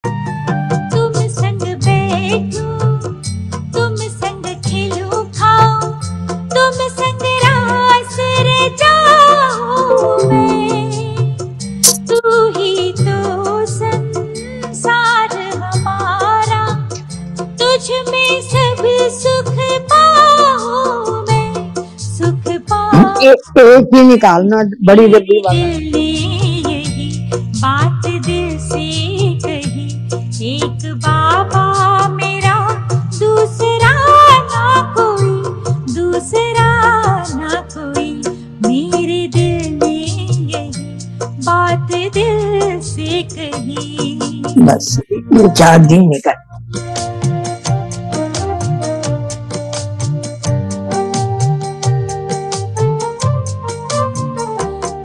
तुम संग बैठूं, तुम संग खेलूं खाऊं, तुम संग रास रचाऊं मैं। तू ही तो संसार हमारा, तुझ में सब सुख पाऊं मैं, सुख पाऊं। एक ही निकालना, बड़ी डब्बी वाला। दिल ने यही बात दिल से कही, एक बाबा मेरा दूसरा ना कोई, दूसरा ना कोई। मेरे दिल ने यही बात दिल से कही। बस ये 4 दिन निकल।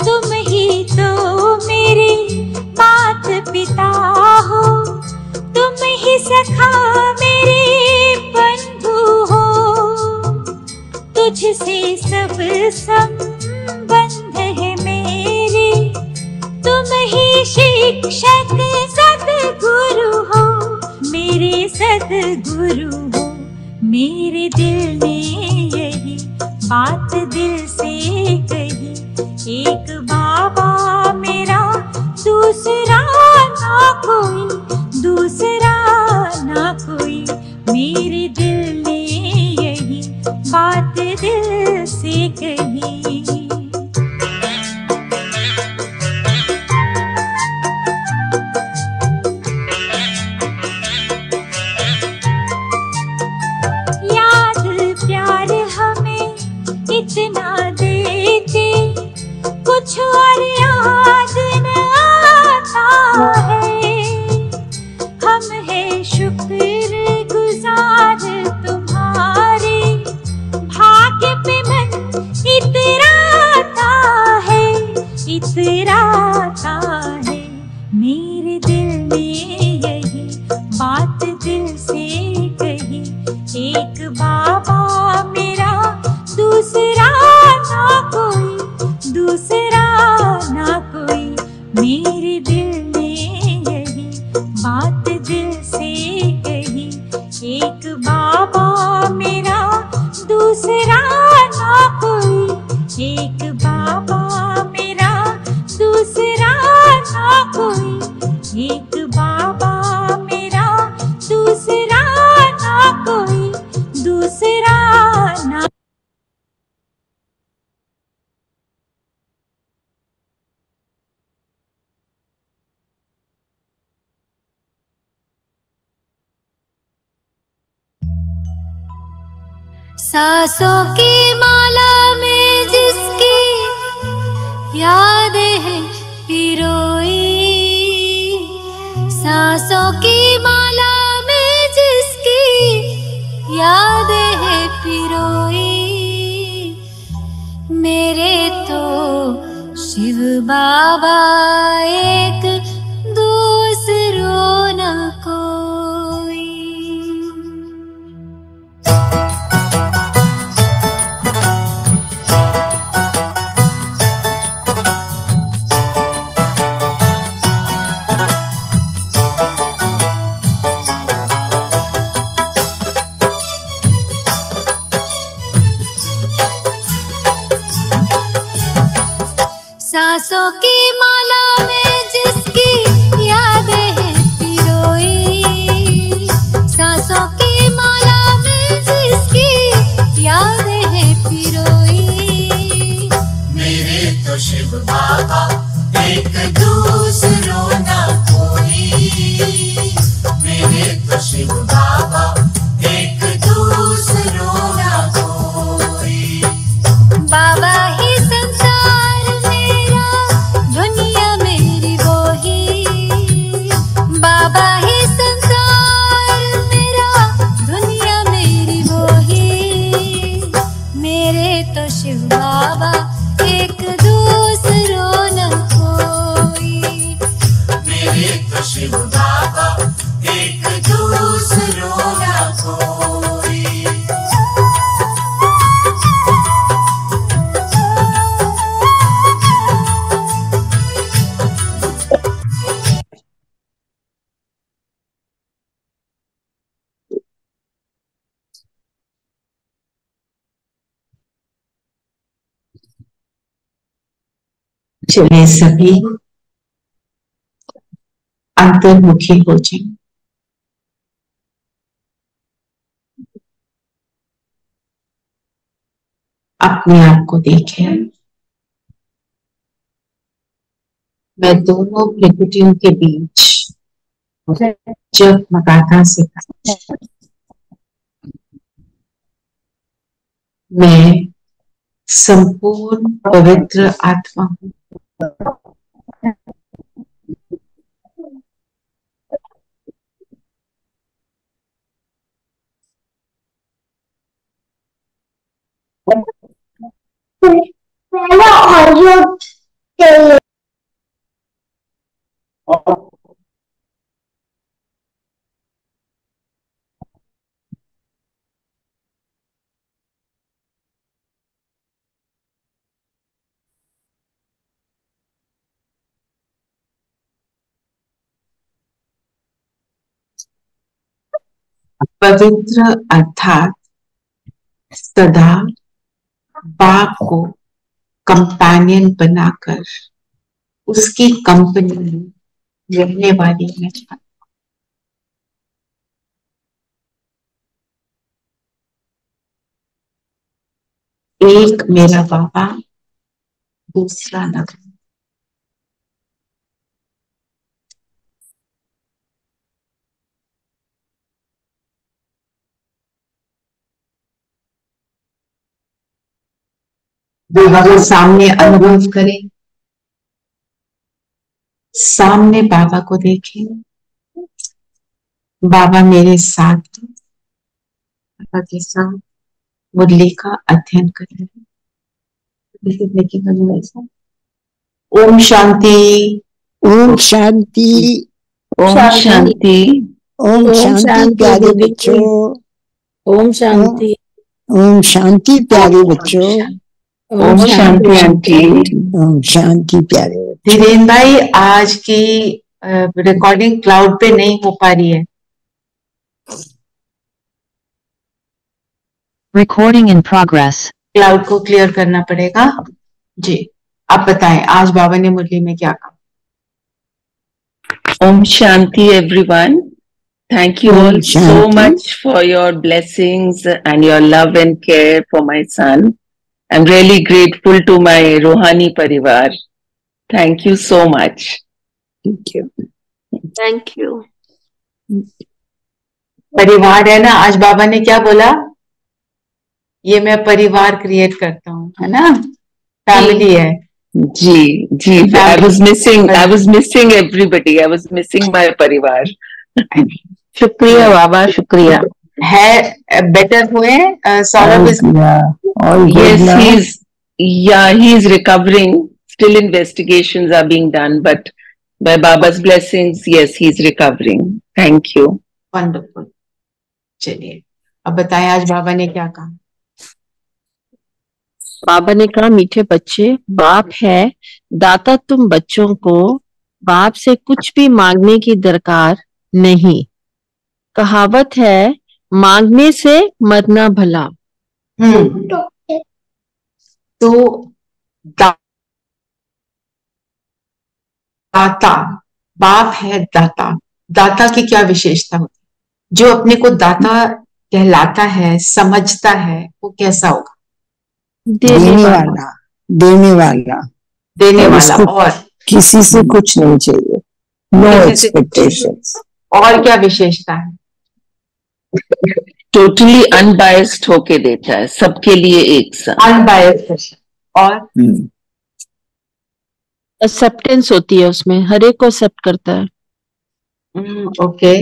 तुम ही तो मेरे मात पिता हो, तुम ही सखा मेरे बंधु हो। तुझसे सब संबंध है मेरे, तुम ही शिक्षक सद्गुरु हो, मेरे सद्गुरु हो। मेरे दिल ने यही बात दिल से कही, एक बाबा मेरा दूसरा ना कोई, दूसरा ना कोई। मेरे दिल ने यही बात दिल से कही। याद प्यार हमें इतना देते, कुछ और याद न आता है। हम है शुक्र गुजार तुम्हारे, भाग्य पे मन इतराता है, इतराता है। मेरे दिल ने यही बात दिल से कही, एक बाबा मेरा दूसरा ना कोई, दूसरा ना कोई। मेरे दिल ने यही बात दिल से कही, एक बाबा मेरा दूसरा ना कोई, एक बाबा मेरा दूसरा ना कोई, एक बाबा मेरा दूसरा ना कोई, दूसरा ना। सांसों की माला में जिसकी यादें हैं पिरोई, सांसों की माला में जिसकी यादें हैं पिरोई। मेरे तो शिव बाबा एक, दूसरो न कोई। सांसों की माला में जिसकी यादें हैं पिरोई, सांसों की माला में जिसकी यादें हैं पिरोई। मेरे तो शिव बाबा एक, दूसरो ना कोई। मेरे तो शिव बाबा एक, दूसरो ना कोई। बाबा ही संसार मेरा, दुनिया मेरी वो ही। बाबा ही संसार मेरा, दुनिया मेरी वो ही। मेरे तो शिव बाबा एक, दूसरो न कोई। मेरे तो शिव बाबा एक, दूसरो ना कोई। चलिए सभी अंतर्मुखी हो जाएं। अपने आप को देखें। मैं दोनों प्रकृतियों के बीच जगमगाता सितारा, मैं संपूर्ण पवित्र आत्मा हूँ। पवित्र अर्थात सदा बाप को कंपेनियन बनाकर उसकी कंपनी में रहने वाली मैं चाहती हूं। एक मेरा बाबा, दूसरा नगर। बाबा को सामने अनुभव करें, सामने बाबा को देखें। बाबा मेरे साथ, बाबा के साथ मुरली का अध्ययन कर रहे हैं। ओम शांति, ओम शांति, ओम शांति, ओम शांति प्यारे बच्चों, ओम शांति, ओम शांति प्यारे बच्चों, ओम शांति आंटी, ओम शांति प्यारे बच्चों। धीरेन भाई, आज की रिकॉर्डिंग क्लाउड पे नहीं हो पा रही है। Recording in progress. क्लाउड को क्लियर करना पड़ेगा। जी, आप बताएं आज बाबा ने मुरली में क्या कहा। Om Shanti everyone. Thank you Om all so Shanti. much for your blessings and your love and care for my son. I'm really grateful to my Rohani Parivar. Thank you so much. Thank you. Thank you. परिवार है ना, आज बाबा ने क्या बोला, ये मैं परिवार क्रिएट करता हूँ, है ना, फैमिली है। जी जी, I was missing everybody. I was missing my Parivar. शुक्रिया बाबा, शुक्रिया। है बेटर हुए Saurabh? Yes, he's recovering. Still investigations are being done, but by Baba's blessings, yes, he's recovering. Thank you. Wonderful. चलिए अब बताएं आज बाबा ने क्या कहा। बाबा ने कहा, मीठे बच्चे, बाप है दाता, तुम बच्चों को बाप से कुछ भी मांगने की दरकार नहीं। कहावत है, मांगने से मरना भला। तो दाता, बाप है दाता। दाता की क्या विशेषता होती है? जो अपने को दाता कहलाता है, समझता है, वो कैसा होगा? देने वाला, देने वाला, देने वाला। और किसी से कुछ नहीं चाहिए, नो एक्सपेक्टेशंस। और क्या विशेषता है? टोटली अनबायस्ड होके देता है, सबके लिए एक सा। अनबायस्ड। और एक्सेप्टेंस होती है उसमें, हर एक को एक्सेप्ट करता है। ओके।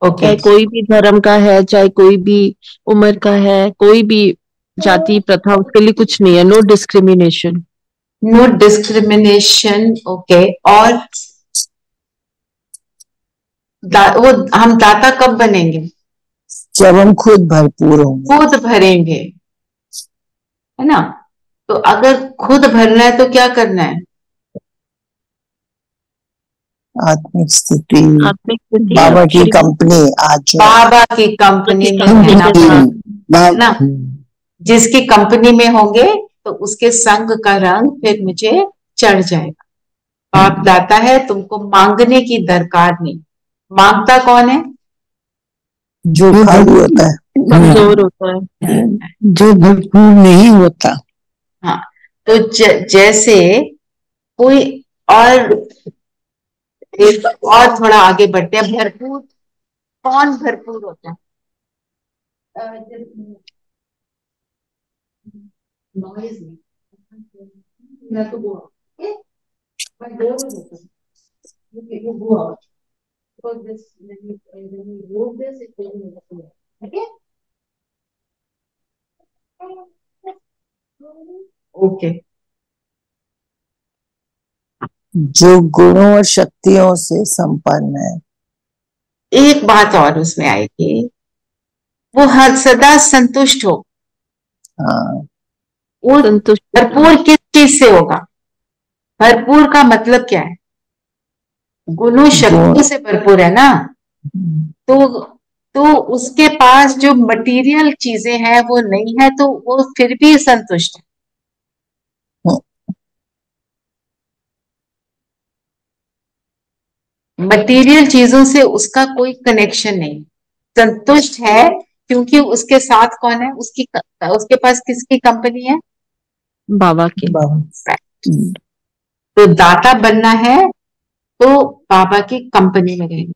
चाहे कोई भी धर्म का है, चाहे कोई भी उम्र का है, कोई भी जाति प्रथा, उसके लिए कुछ नहीं है। No discrimination. No discrimination. Okay. और वो हम दाता कब बनेंगे? जब हम खुद भरपूर होंगे। खुद भरेंगे, है ना। तो अगर खुद भरना है तो क्या करना है? आत्मिक स्थिति, आत्मिक स्थिति बाबा की श्री कंपनी आज जो बाबा की कंपनी में कंपनी रहना के साथ। बाबा- ना, जिसकी कंपनी में होंगे तो उसके संग का रंग फिर मुझे चढ़ जाएगा। बाप दाता है, तुमको मांगने की दरकार नहीं। मांगता कौन है? जो खाली होता है, कमजोर होता है। जो भरपूर नहीं होता। हाँ, तो जैसे कोई और एक और थोड़ा आगे बढ़ते हैं। भरपूर कौन भरपूर होता है? नॉइज में मैं तो वो but there is it. Okay, you go out. Because this, when you move this, it will move away. Okay? Okay. जो गुणों और शक्तियों से संपन्न है। एक बात और उसमें आएगी, वो हर सदा संतुष्ट हो। हाँ, वो संतुष्ट भरपूर किस चीज से होगा? भरपूर का मतलब क्या है? गुणों शक्तियों से भरपूर है ना, तो उसके पास जो मटेरियल चीजें हैं वो नहीं है, तो वो फिर भी संतुष्ट है। मटेरियल चीजों से उसका कोई कनेक्शन नहीं, संतुष्ट है क्योंकि उसके साथ कौन है? उसके पास किसकी कंपनी है? बाबा के। बाबा। तो दाता बनना है तो बाबा की कंपनी में रहेंगे,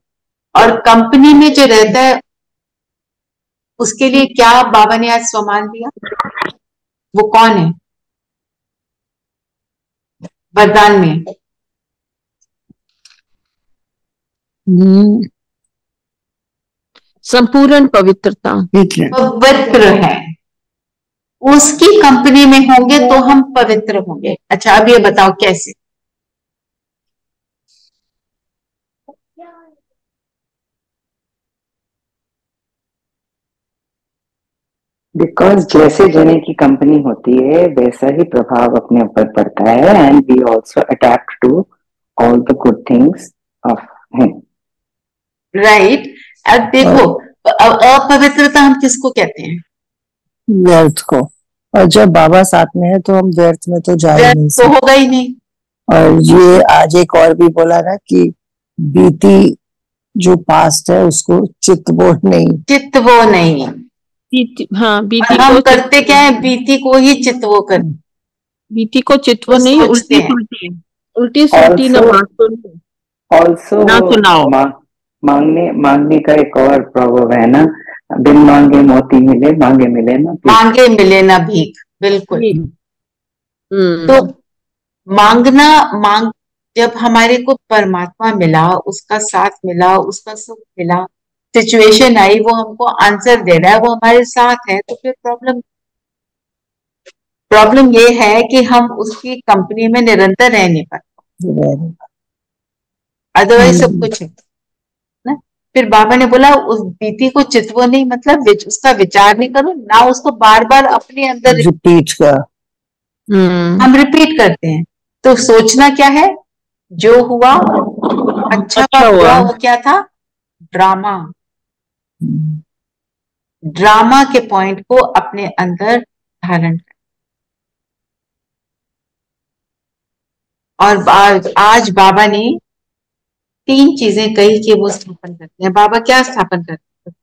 और कंपनी में जो रहता है उसके लिए क्या बाबा ने आज सम्मान दिया? वो कौन है? वरदान में संपूर्ण पवित्रता। पवित्र है। उसकी कंपनी में होंगे तो हम पवित्र होंगे। अच्छा, अब ये बताओ कैसे? बिकॉज जैसे जने की कंपनी होती है वैसा ही प्रभाव अपने ऊपर पड़ता है, and we also attach to all the good things of him. Right. अब देखो, अपवित्रता हम किसको कहते हैं? व्यर्थ को। और जब बाबा साथ में है तो हम व्यर्थ में तो जा ही नहीं तो सकते। होगा ही नहीं। और ये आज एक और भी बोला ना कि बीती जो पास्ट है उसको चितवो नहीं। चितवो नहीं। हाँ, बीती और हम को करते क्या है? बीती को ही चितवो कर, बीती को चितवो तो नहीं, सोचते उल्टी हैं। सुलटी, उल्टी सुलटी ना Also- बात सुनो ऑल्सो ना सुनाओ। मांगने का एक और प्रभाव है ना, बिन मांगे मोती मिले, मांगे मिले ना भीख। मांगे मिले ना भीख। बिल्कुल। तो मांग जब हमारे को परमात्मा मिला, उसका साथ मिला, उसका सुख मिला, सिचुएशन आई, वो हमको आंसर दे रहा है, वो हमारे साथ है, तो फिर प्रॉब्लम ये है कि हम उसकी कंपनी में निरंतर रह नहीं पाते। अदरवाइज सब कुछ है ना। फिर बाबा ने बोला उस बीती को चितवो नहीं, मतलब उसका विचार नहीं करो ना, उसको बार बार अपने अंदर रिपीट का। हम रिपीट करते हैं। तो सोचना क्या है? जो हुआ अच्छा हुआ। वो क्या था? ड्रामा। ड्रामा के पॉइंट को अपने अंदर धारण कर। और आज बाबा ने 3 चीजें कही कि वो स्थापन करते हैं। बाबा क्या स्थापन करते हैं?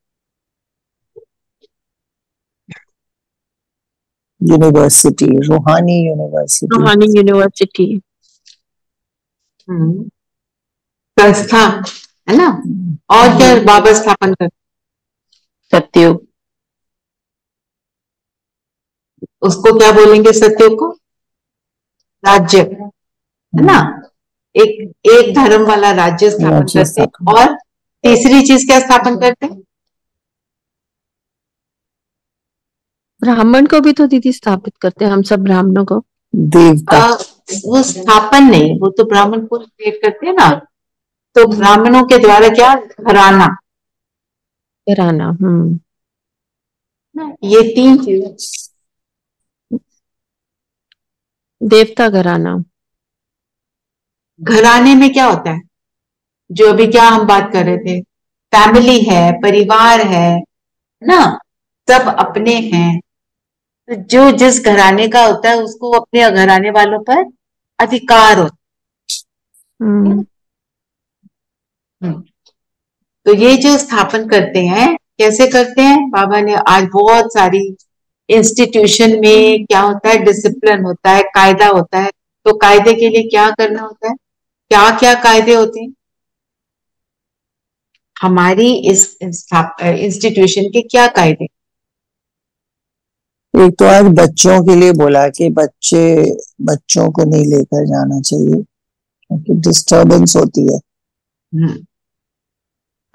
यूनिवर्सिटी, रूहानी यूनिवर्सिटी। रूहानी यूनिवर्सिटी। संस्था है ना। और क्या बाबा स्थापन करते? सत्युग। उसको क्या बोलेंगे? सत्युग को राज्य, है ना। एक धर्म वाला राज्य स्थापन करते हैं। और तीसरी चीज क्या स्थापन करते हैं? ब्राह्मण को भी तो दीदी स्थापित करते हैं, हम सब ब्राह्मणों को। देवता। वो स्थापन नहीं, वो तो ब्राह्मण को क्रिएट करते हैं ना। तो ब्राह्मणों के द्वारा क्या? घराना। घराना। ये 3 चीज। देवता घराना। घराने में क्या होता है? जो अभी क्या हम बात कर रहे थे, फैमिली है, परिवार है ना, सब अपने हैं। तो जो जिस घराने का होता है उसको अपने घराने वालों पर अधिकार होता हम्म, है। तो ये जो स्थापन करते हैं, कैसे करते हैं बाबा ने? आज बहुत सारी इंस्टीट्यूशन में क्या होता है, डिसिप्लिन होता है, कायदा होता है। तो कायदे के लिए क्या करना होता है? क्या क्या कायदे होते हैं हमारी इस इंस्टीट्यूशन के? क्या कायदे? एक तो आज बच्चों के लिए बोला कि बच्चों को नहीं लेकर जाना चाहिए क्योंकि डिस्टरबेंस होती है।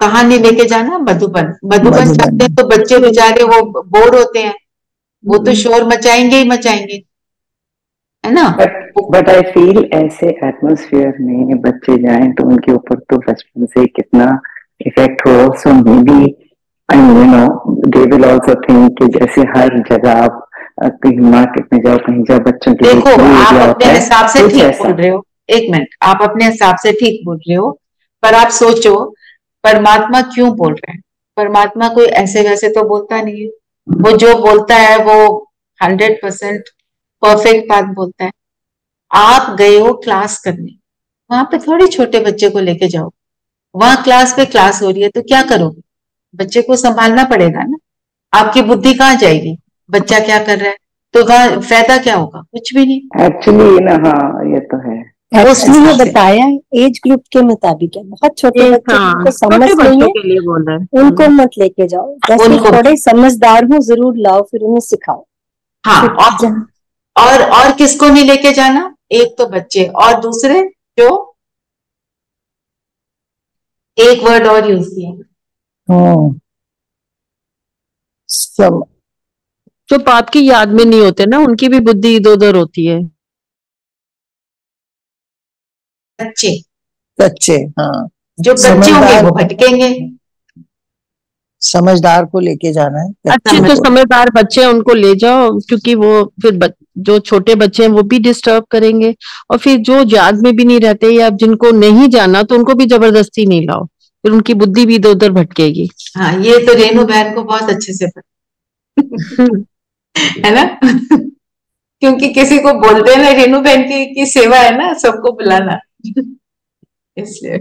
कहाँ नहीं लेके जाना? मधुबन। मधुबन मधुबन। जाते हैं तो बच्चे बेचारे वो बोर होते हैं, वो तो शोर मचाएंगे ही मचाएंगे, है ना? बट आई फील ऐसे एटमोस्फियर में बच्चे जाएं तो उनके ऊपर तो बचपन से कितना इफेक्ट हो। So maybe you know they will also think कि जैसे हर जगह आप कहीं मार्केट में जाओ, कहीं जाओ, बच्चों के लिए देखो, play आप area अपने होता है, हिसाब से कुछ ठीक ऐसा। बोल रहे हो। एक मिनट, आप अपने हिसाब से ठीक बोल रहे हो, पर आप सोचो परमात्मा क्यों बोल रहे हैं? परमात्मा कोई ऐसे वैसे तो बोलता नहीं है। वो जो बोलता है वो 100% परफेक्ट बात बोलता है। आप गए हो क्लास करने, वहां पे थोड़ी छोटे बच्चे को लेके जाओ। वहां क्लास पे क्लास हो रही है तो क्या करोगे? बच्चे को संभालना पड़ेगा ना। आपकी बुद्धि कहाँ जाएगी? बच्चा क्या कर रहा है, तो वहां फायदा क्या होगा? कुछ भी नहीं। एक्चुअली ना, हाँ ये तो है। उसने ये हिसाब से। बताया एज ग्रुप के मुताबिक है। बहुत छोटे ये बच्चे हाँ, जिनको समझ छोटे नहीं बच्चों है के लिए बोला है। उनको मत लेके जाओ। जैसे उनको- थोड़े समझदार हो जरूर लाओ, फिर उन्हें सिखाओ। हाँ, फिर जहाँ और किसको नहीं लेके जाना? एक तो बच्चे, और दूसरे जो एक वर्ड और यूज किया, सब जो बाप की याद में नहीं होते ना, उनकी भी बुद्धि इधर उधर होती है। बच्चे। बच्चे, हाँ, जो बच्चे होंगे समझदार वो भटकेंगे। समझदार को लेके जाना है। अच्छे तो समझदार बच्चे हैं, उनको ले जाओ, क्योंकि वो फिर जो छोटे बच्चे हैं वो भी डिस्टर्ब करेंगे। और फिर जो याद में भी नहीं रहते या जिनको नहीं जाना तो उनको भी जबरदस्ती नहीं लाओ, फिर उनकी बुद्धि भी इधर उधर भटकेगी। हाँ, ये तो रेणु बहन को बहुत अच्छे से पता है ना। क्योंकि किसी को बोलते हैं ना, रेणु बहन की सेवा है ना सबको बुलाना, इसलिए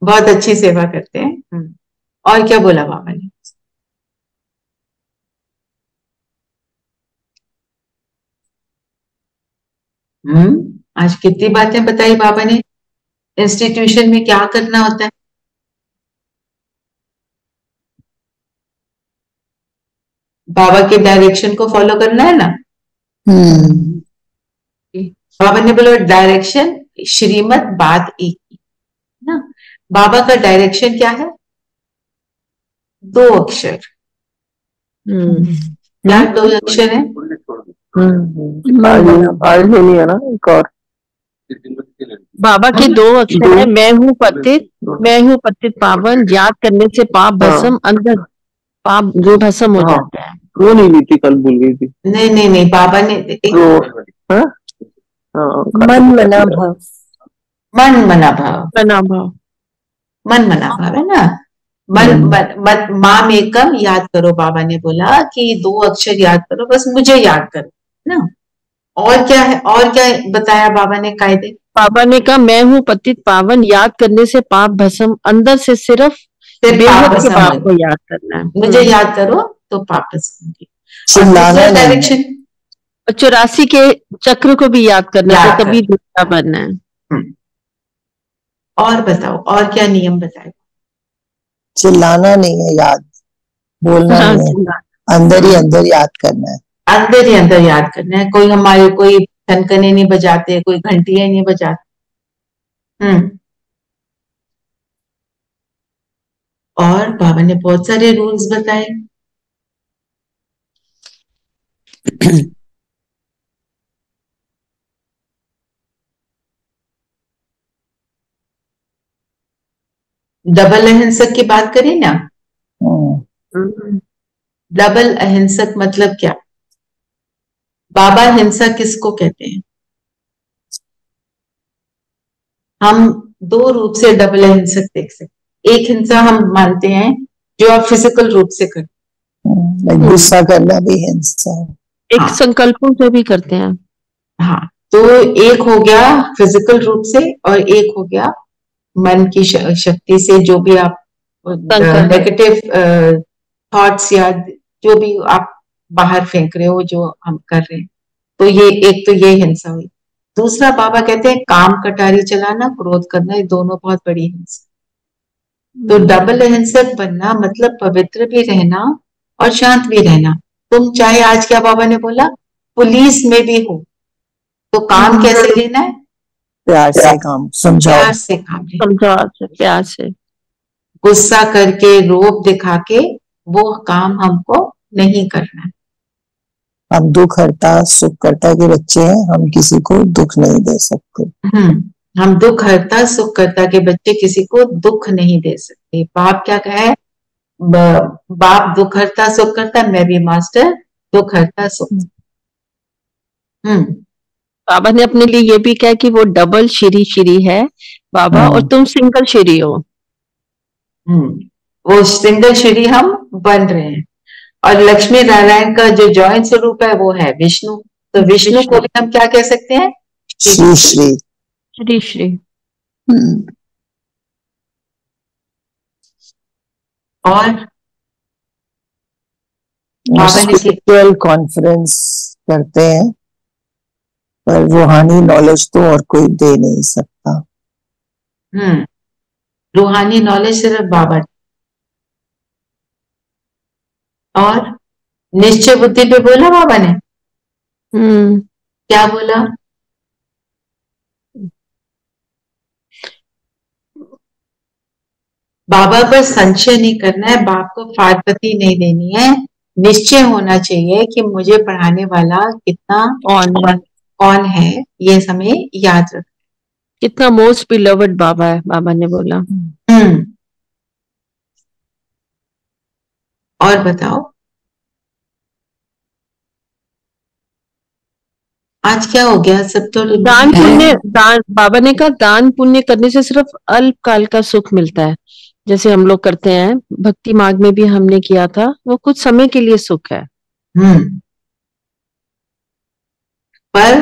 बहुत अच्छी सेवा करते हैं। और क्या बोला बाबा ने? आज कितनी बातें बताई बाबा ने। इंस्टीट्यूशन में क्या करना होता है? बाबा के डायरेक्शन को फॉलो करना है ना। बाबा ने बोला डायरेक्शन श्रीमत बात एक ही ना। बाबा का डायरेक्शन क्या है? 2 अक्षर। क्या 2 अक्षर है? नहीं है ना एक और। बाबा के 2 अक्षर है, मैं हूँ पतित पावन, याद करने से पाप भस्म, अंदर पाप जो भस्म हो जाता है। वो नहीं ली थी, कल भूल गई थी। नहीं, बाबा ने मन मना भाव, मन मना भाव, बना भाव, मन मना भाव है ना। मन माम एकम याद करो। बाबा ने बोला कि 2 अक्षर याद करो, बस मुझे याद करो ना। और क्या है? और क्या बताया बाबा ने कायदे? बाबा ने कहा मैं हूँ पतित पावन, याद करने से पाप भस्म, अंदर से सिर्फ बेहद के पाप को याद करना है। मुझे याद करो तो पाप भस्म होंगे। डायरेक्शन 84 के चक्र को भी याद करना है, तो कभी दूसरा बनना है। और बताओ, और क्या नियम बताए? चिल्लाना नहीं है, याद बोलना नहीं है, अंदर ही अंदर याद करना है। अंदर ही अंदर याद करना है। कोई हमारे कोई छनकने नहीं बजाते, कोई घंटियां नहीं बजाते। और बाबा ने बहुत सारे रूल्स बताए। डबल अहिंसक की बात करें ना। डबल अहिंसक मतलब क्या? बाबा हिंसा किसको कहते हैं? हम दो रूप से डबल हिंसक देख सकते। एक हिंसा हम मानते हैं जो आप फिजिकल रूप से करते गुस्सा करना भी हिंसा है। एक हाँ। संकल्पों से भी करते हैं। हाँ, तो एक हो गया फिजिकल रूप से और एक हो गया मन की शक्ति से, जो भी आप संकल्प। नेगेटिव थॉट्स या जो भी आप बाहर फेंक रहे हो, जो हम कर रहे हैं। तो ये एक तो ये हिंसा हुई। दूसरा बाबा कहते हैं काम कटारी चलाना, क्रोध करना, ये दोनों बहुत बड़ी हिंसा। तो डबल हिंसक बनना मतलब पवित्र भी रहना और शांत भी रहना। तुम चाहे आज क्या बाबा ने बोला, पुलिस में भी हो तो काम कैसे लेना है? प्यार से काम, समझाओ, प्यार से काम लेना। समझाओ से, प्यार से। गुस्सा करके, रोब दिखा के वो काम हमको नहीं करना है। हम दुख हरता सुख करता के बच्चे हैं, हम किसी को दुख नहीं दे सकते। हम दुख हरता सुख करता के बच्चे, किसी को दुख नहीं दे सकते। बाप क्या कहा है? बाप दुख हरता सुख करता, मैं भी मास्टर दुख हरता सुख। बाबा ने अपने लिए ये भी कहा कि वो डबल श्री है बाबा, और तुम सिंगल श्री हो। वो सिंगल श्री हम बन रहे हैं। और लक्ष्मी नारायण का जो जॉइंट स्वरूप है वो है विष्णु। तो विष्णु को भी हम क्या कह सकते हैं? श्री श्री श्री श्री। और स्पिरिचुअल कॉन्फ्रेंस करते हैं, पर रूहानी नॉलेज तो और कोई दे नहीं सकता। रूहानी नॉलेज सिर्फ बाबा। और निश्चय बुद्धि पे बोला बाबा ने। क्या बोला? बाबा पर संशय नहीं करना है, बाप को फारपति नहीं देनी है। निश्चय होना चाहिए कि मुझे पढ़ाने वाला कितना कौन है, ये हमें याद रख। कितना मोस्ट बिलवड बाबा है, बाबा ने बोला। और बताओ आज क्या हो गया? सब तो दान पुण्य, दान बाबा ने कहा दान पुण्य करने से सिर्फ अल्पकाल का सुख मिलता है। जैसे हम लोग करते हैं, भक्ति मार्ग में भी हमने किया था, वो कुछ समय के लिए सुख है। पर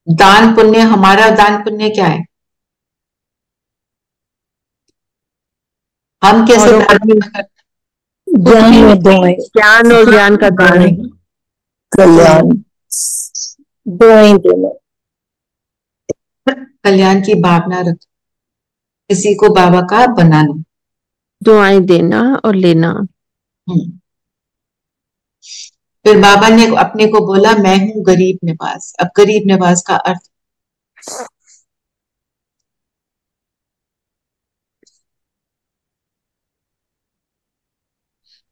दान पुण्य, हमारा दान पुण्य क्या है? हम कैसे ज्ञान और ज्ञान का दान है, कल्याण देना, कल्याण की भावना रख, किसी को बाबा का बनाना, दुआएं देना और लेना। फिर बाबा ने अपने को बोला मैं हूं गरीब निवास। अब गरीब निवास का अर्थ,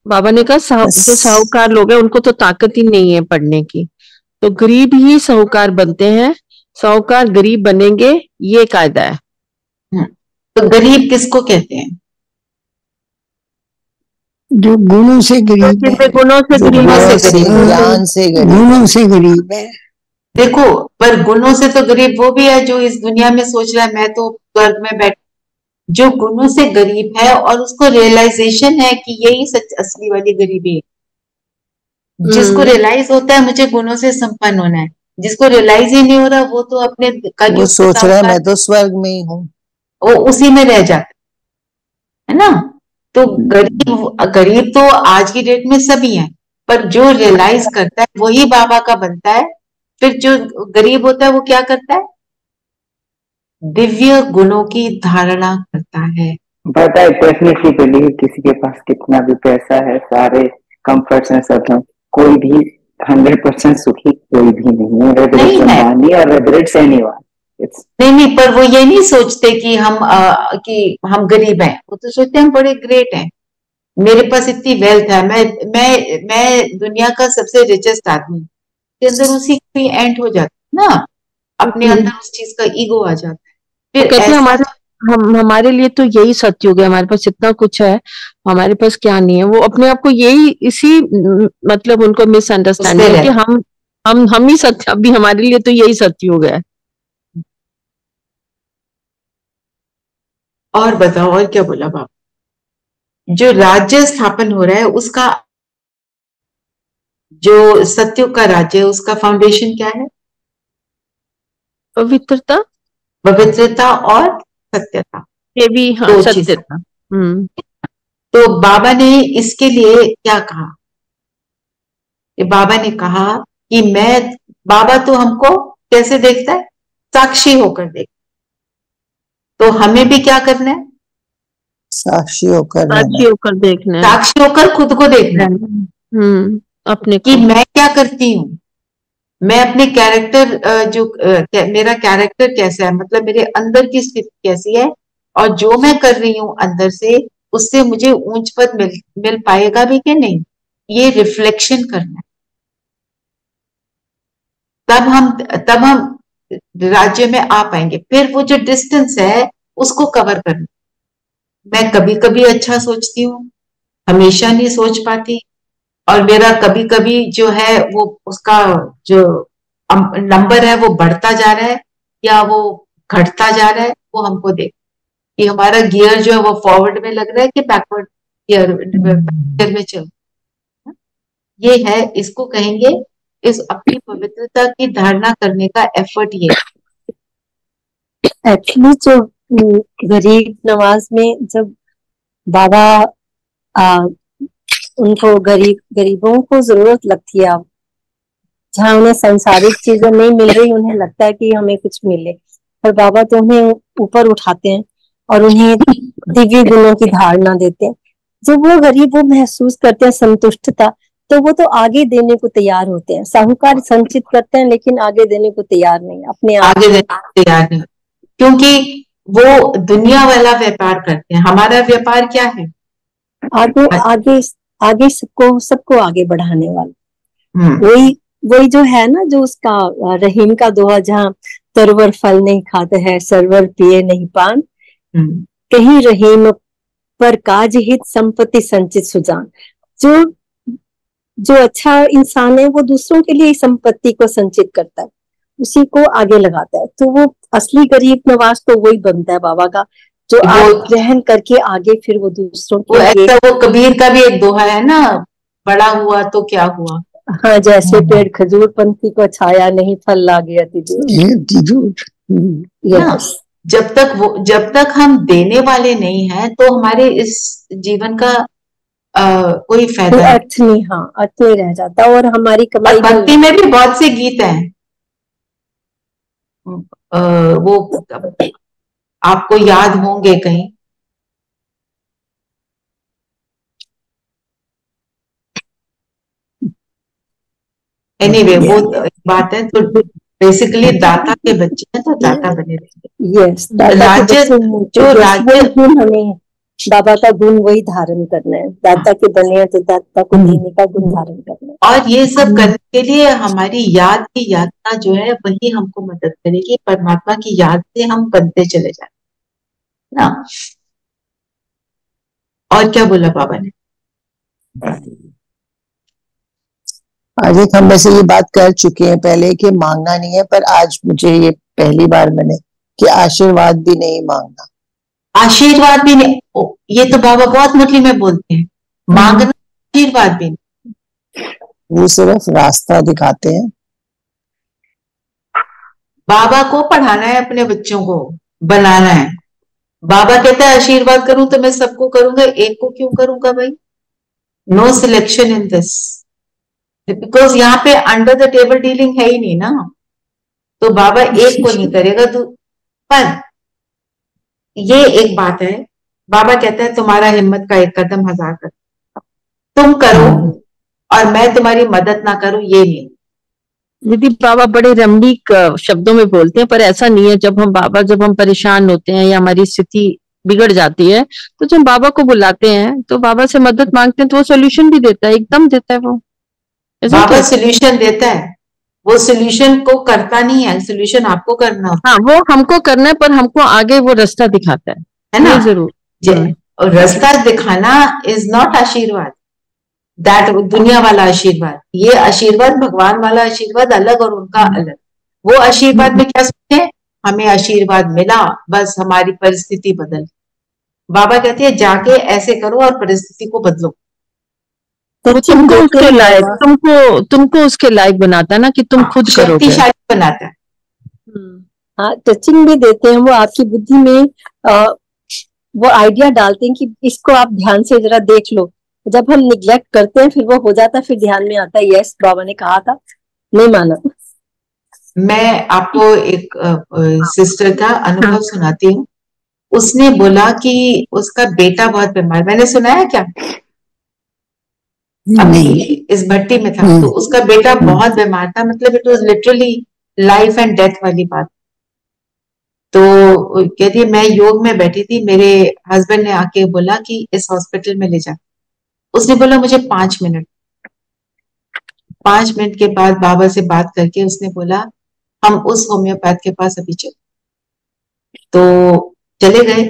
बाबा ने कहा जो साहूकार लोग हैं उनको तो ताकत ही नहीं है पढ़ने की, तो गरीब ही साहूकार बनते हैं, साहूकार गरीब बनेंगे, ये कायदा है। तो गरीब किसको कहते हैं? जो गुणों से गरीब है, गुणों से गरीब है, ज्ञान से गरीब, गुणों से गरीब है। देखो, पर गुणों से तो गरीब वो भी है जो इस दुनिया में सोच रहा है मैं तो स्वर्ग में बैठ। जो गुणों से गरीब है और उसको रियलाइजेशन है कि यही सच असली वाली गरीबी है। जिसको रियलाइज होता है मुझे गुणों से संपन्न होना है, जिसको रियलाइज ही नहीं हो रहा वो तो अपने वो सोच रहा है मैं तो स्वर्ग में ही हूँ, वो उसी में रह जाता है ना। तो गरीब तो आज की डेट में सभी हैं, पर जो रियलाइज करता है वही बाबा का बनता है। फिर जो गरीब होता है वो क्या करता है? दिव्य गुणों की धारणा करता है। बट आई डेफिनेटली बिलीव किसी के पास कितना भी पैसा है, सारे कंफर्ट्स हैं, सब हैं, कोई भी 100% सुखी कोई भी नहीं है, whether it's अंबानी और whether it's anyone. नहीं, पर वो ये नहीं सोचते कि हम गरीब हैं, वो तो सोचते हैं हम बड़े ग्रेट हैं, मेरे पास इतनी वेल्थ है, मैं दुनिया का सबसे रिचेस्ट आदमी। के अंदर उसी की एंड हो जाता है ना, अपने अंदर उस चीज का ईगो आ जाता है। फिर कहते हैं हमारे लिए तो यही सत्युग है, हमारे पास इतना कुछ है, हमारे पास क्या नहीं है। वो अपने आप को यही इसी मतलब उनको मिसअंडरस्टैंडिंग है कि हम ही सत्य, अभी हमारे लिए तो यही सत्युग है। और बताओ, और क्या बोला बाबा? जो राज्य स्थापन हो रहा है उसका, जो सत्युग का राज्य है उसका फाउंडेशन क्या है? पवित्रता, पवित्रता और सत्यता, देवी, हाँ, दो चीजें। सत्यता। तो बाबा ने इसके लिए क्या कहा? ये बाबा ने कहा कि बाबा तो हमको कैसे देखता है? साक्षी होकर देखता। तो हमें भी क्या करना है? साक्षी होकर साक्षी होकर देखना है, साक्षी होकर खुद को देखना है अपने कि को। मैं क्या करती हूँ, मैं अपने कैरेक्टर, मेरा कैरेक्टर कैसा है, मतलब मेरे अंदर की स्थिति कैसी है, और जो मैं कर रही हूँ अंदर से, उससे मुझे ऊंच पद मिल पाएगा भी कि नहीं, ये रिफ्लेक्शन करना है। तब हम राज्य में आ पाएंगे। फिर वो जो डिस्टेंस है उसको कवर करना। मैं कभी कभी अच्छा सोचती हूँ, हमेशा नहीं सोच पाती, और मेरा कभी कभी जो है वो उसका जो नंबर है वो बढ़ता जा रहा है या वो घटता जा रहा है, वो हमको देख कि हमारा गियर जो है वो फॉरवर्ड में लग रहा है कि बैकवर्ड गियर में चल। ये है, इसको कहेंगे, इस अपनी पवित्रता की धारणा करने का एफर्ट ये। एक्चुअली जो गरीब नवाज में जब बाबा उनको गरीबों को जरूरत लगती है, जहाँ उन्हें सांसारिक चीजें नहीं मिल रही, उन्हें लगता है कि हमें कुछ मिले, पर बाबा तो उन्हें ऊपर उठाते हैं और उन्हें दिव्य गुणों की धारणा देते हैं। जब वो गरीब वो महसूस करते हैं संतुष्टता, तो वो तो आगे देने को तैयार होते हैं। साहूकार संचित करते हैं लेकिन आगे देने को तैयार नहीं, अपने आप आगे देने को तैयार नहीं, क्योंकि वो दुनिया वाला व्यापार करते हैं। हमारा व्यापार क्या है? आगे आगे आगे सबको आगे बढ़ाने वाला। वही जो है ना, जो उसका रहीम का दोहा, जहाँ तरवर फल नहीं खाते हैं, सरवर पिए नहीं पान, कहीं रहीम पर काज हित संपत्ति संचित सुजान। जो अच्छा इंसान है वो दूसरों के लिए संपत्ति को संचित करता है, उसी को आगे लगाता है। तो वो असली गरीब नवाज तो वही बनता है बाबा का, जो ग्रहण करके आगे फिर वो दूसरों के लिए। वो कबीर का भी एक दोहा है ना, बड़ा हुआ तो क्या हुआ। हाँ, जैसे पेड़ खजूर पंथी को छाया नहीं, फल लागे अति दूर। जब तक हम देने वाले नहीं हैं तो हमारे इस जीवन का कोई फायदा अर्थ नहीं। हाँ, अर्थ नहीं रह जाता। और हमारी कमाई, भक्ति में भी बहुत से गीत हैं, वो आपको याद होंगे कहीं। एनीवे वो बात है। तो बेसिकली दाता के बच्चे हैं तो दाता बने रहेंगे। यस, जो राज्य हमें बाबा का गुण वही धारण करना है। दाता के बने हैं तो दाता को देने का गुण धारण करना है। और ये सब करने के लिए हमारी याद की यात्रा जो है वही हमको मदद करेगी। परमात्मा की याद से हम बनते चले जाए ना। और क्या बोला बाबा ने? आज एक हम वैसे ये बात कर चुके हैं पहले कि मांगना नहीं है, पर आज मुझे ये पहली बार मैंने कि आशीर्वाद भी नहीं मांगना। आशीर्वाद भी नहीं, ये तो बाबा बहुत मुरली में बोलते हैं, मांगना आशीर्वाद भी नहीं। वो सिर्फ रास्ता दिखाते हैं। बाबा को पढ़ाना है, अपने बच्चों को बनाना है। बाबा कहता है आशीर्वाद करूं तो मैं सबको करूंगा, एक को क्यों करूंगा भाई? No selection in this, because यहाँ पे अंडर द टेबल डीलिंग है ही नहीं ना। तो बाबा एक को नहीं करेगा तो। पर ये एक बात है, बाबा कहता है तुम्हारा हिम्मत का एक कदम 1000 कदम, तुम करो और मैं तुम्हारी मदद ना करूं, ये नहीं। दीदी, बाबा बड़े रमणीक शब्दों में बोलते हैं, पर ऐसा नहीं है। जब हम परेशान होते हैं या हमारी स्थिति बिगड़ जाती है, तो जब बाबा को बुलाते हैं तो बाबा से मदद मांगते हैं तो वो सोल्यूशन भी देता है, एकदम देता है। वो बाबा सोल्यूशन देता है, वो सोल्यूशन को करता नहीं है, सोल्यूशन आपको करना होता है। हाँ, वो हमको करना है, पर हमको आगे वो रास्ता दिखाता है ना। जरूर। और रास्ता दिखाना इज नॉट आशीर्वाद, दैट दुनिया वाला आशीर्वाद। ये आशीर्वाद, भगवान वाला आशीर्वाद अलग और उनका अलग। वो आशीर्वाद में क्या सोचते हैं, हमें आशीर्वाद मिला, बस हमारी परिस्थिति बदल। बाबा कहते हैं जाके ऐसे करो और परिस्थिति को बदलो। तो तुमको उसके लायक, तुमको उसके लायक बनाता है ना कि तुम खुद करोगे। शक्तिशाली बनाता है। हाँ, टचिंग भी देते हैं वो, आपकी बुद्धि में वो आइडिया डालते हैं कि इसको आप ध्यान से जरा देख लो। जब हम निग्लेक्ट करते हैं फिर वो हो जाता है, फिर ध्यान में आता है यस बाबा ने कहा था, नहीं माना। मैं आपको एक सिस्टर का अनुभव सुनाती हूँ। उसने बोला कि उसका बेटा बहुत बीमार, मैंने सुनाया क्या अभी इस भट्टी में था, तो उसका बेटा बहुत बीमार था, मतलब it was literally life and death वाली बात। तो कहती मैं योग में बैठी थी, मेरे हस्बैंड ने आके बोला कि इस हॉस्पिटल में ले जा। उसने बोला मुझे 5 मिनट। 5 मिनट के बाद बाबा से बात करके उसने बोला हम उस होम्योपैथ के पास अभी चले। तो चले गए।